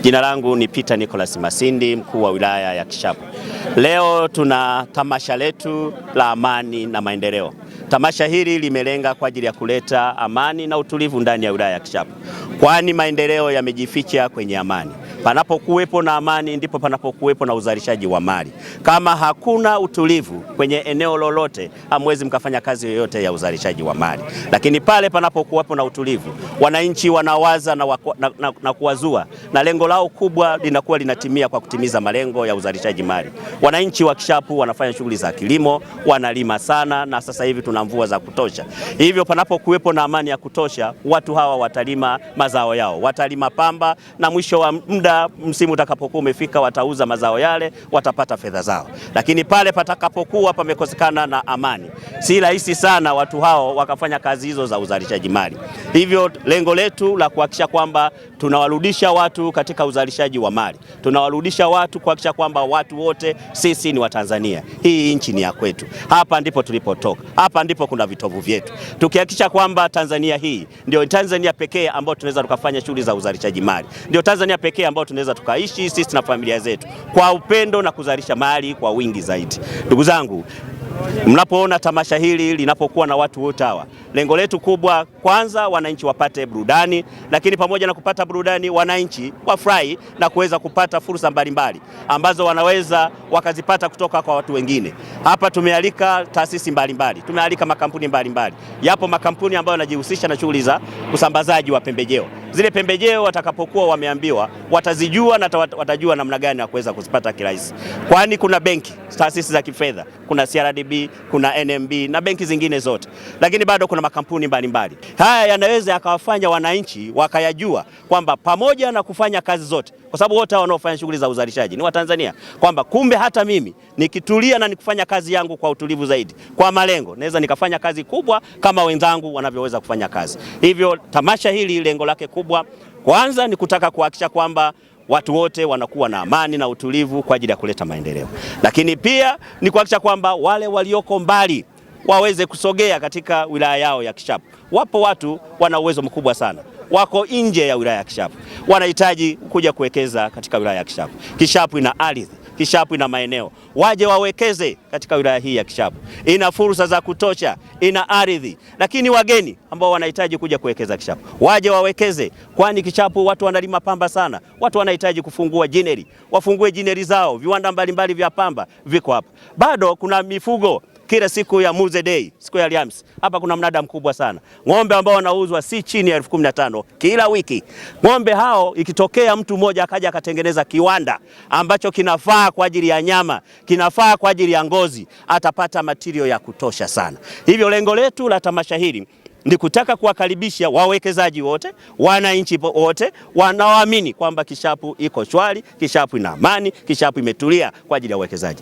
Jina langu ni Peter Nicholas Masindi, mkuu wa wilaya ya Kishapu. Leo tuna tamasha letu la amani na maendeleo. Tamasha hili limelenga kwa ajili ya kuleta amani na utulivu ndani ya wilaya ya Kishapu, kwani maendeleo yamejificha kwenye amani. Panapokuwepo na amani ndipo panapokuwepo na uzalishaji wa mali. Kama hakuna utulivu kwenye eneo lolote, hamwezi mkafanya kazi yoyote ya uzalishaji wa mali. Lakini pale panapokuwepo na utulivu, wananchi wanawaza na kuwazua, na lengo lao kubwa linakuwa linatimia kwa kutimiza malengo ya uzalishaji mali. Wananchi wa Kishapu wanafanya shughuli za kilimo, wanalima sana, na sasa hivi tuna mvua za kutosha. Hivyo panapokuwepo na amani ya kutosha, watu hawa watalima mazao yao, watalima pamba, na mwisho wa muda msimu utakapokuwa umefika watauza mazao yale, watapata fedha zao. Lakini pale patakapokuwa pamekosekana na amani, si rahisi sana watu hao wakafanya kazi hizo za uzalishaji mali. Hivyo lengo letu la kuhakikisha kwamba tunawarudisha watu katika uzalishaji wa mali, tunawarudisha watu kuhakikisha kwamba watu wote sisi ni Watanzania. Hii nchi ni ya kwetu, hapa ndipo tulipotoka, hapa ndipo kuna vitovu vyetu. Tukihakikisha kwamba Tanzania hii ndio Tanzania pekee ambayo tunaweza tukafanya shughuli za uzalishaji mali, ndio Tanzania pekee ambayo tunaweza tukaishi sisi na familia zetu kwa upendo na kuzalisha mali kwa wingi zaidi. Ndugu zangu, mnapoona tamasha hili linapokuwa na watu wote hawa, lengo letu kubwa, kwanza wananchi wapate burudani, lakini pamoja na kupata burudani, wananchi wafurahi na kuweza kupata fursa mbalimbali ambazo wanaweza wakazipata kutoka kwa watu wengine. Hapa tumealika taasisi mbalimbali, tumealika makampuni mbalimbali. Yapo makampuni ambayo yanajihusisha na shughuli za usambazaji wa pembejeo. Zile pembejeo watakapokuwa wameambiwa, watazijua na watajua namna gani ya kuweza kuzipata kirahisi. Kwani kuna benki, taasisi za kifedha, kuna CRDB, kuna NMB na benki zingine zote. Lakini bado kuna makampuni mbalimbali. Haya yanaweza yakawafanya wananchi wakayajua kwamba pamoja na kufanya kazi zote, kwa sababu wote wanaofanya shughuli za uzalishaji ni Watanzania, kwamba kumbe hata mimi nikitulia na nikufanya kazi yangu kwa utulivu zaidi, kwa malengo, naweza nikafanya kazi kubwa kama wenzangu wanavyoweza kufanya kazi. Hivyo tamasha hili lengo lake kubwa kwanza ni kutaka kuhakikisha kwamba watu wote wanakuwa na amani na utulivu kwa ajili ya kuleta maendeleo. Lakini pia ni kuhakikisha kwamba wale walioko mbali waweze kusogea katika wilaya yao ya Kishapu. Wapo watu wana uwezo mkubwa sana, wako nje ya wilaya ya Kishapu, wanahitaji kuja kuwekeza katika wilaya ya Kishapu. Kishapu ina ardhi, Kishapu ina maeneo, waje wawekeze katika wilaya hii ya Kishapu. Ina fursa za kutosha, ina ardhi. Lakini wageni ambao wanahitaji kuja kuwekeza Kishapu, waje wawekeze, kwani Kishapu watu wanalima pamba sana. Watu wanahitaji kufungua jineri, wafungue jineri zao, viwanda mbalimbali vya pamba viko hapa. Bado kuna mifugo. Kila siku ya Muze Day, siku ya Alhamisi, hapa kuna mnada mkubwa sana. Ng'ombe ambao wanauzwa si chini ya 15,000 kila wiki. Ng'ombe hao, ikitokea mtu mmoja akaja akatengeneza kiwanda ambacho kinafaa kwa ajili ya nyama, kinafaa kwa ajili ya ngozi, atapata material ya kutosha sana. Hivyo lengo letu la tamasha hili ni kutaka kuwakaribisha wawekezaji wote, wananchi wote wanaoamini kwamba Kishapu iko shwari, Kishapu ina amani, Kishapu imetulia kwa ajili ya uwekezaji.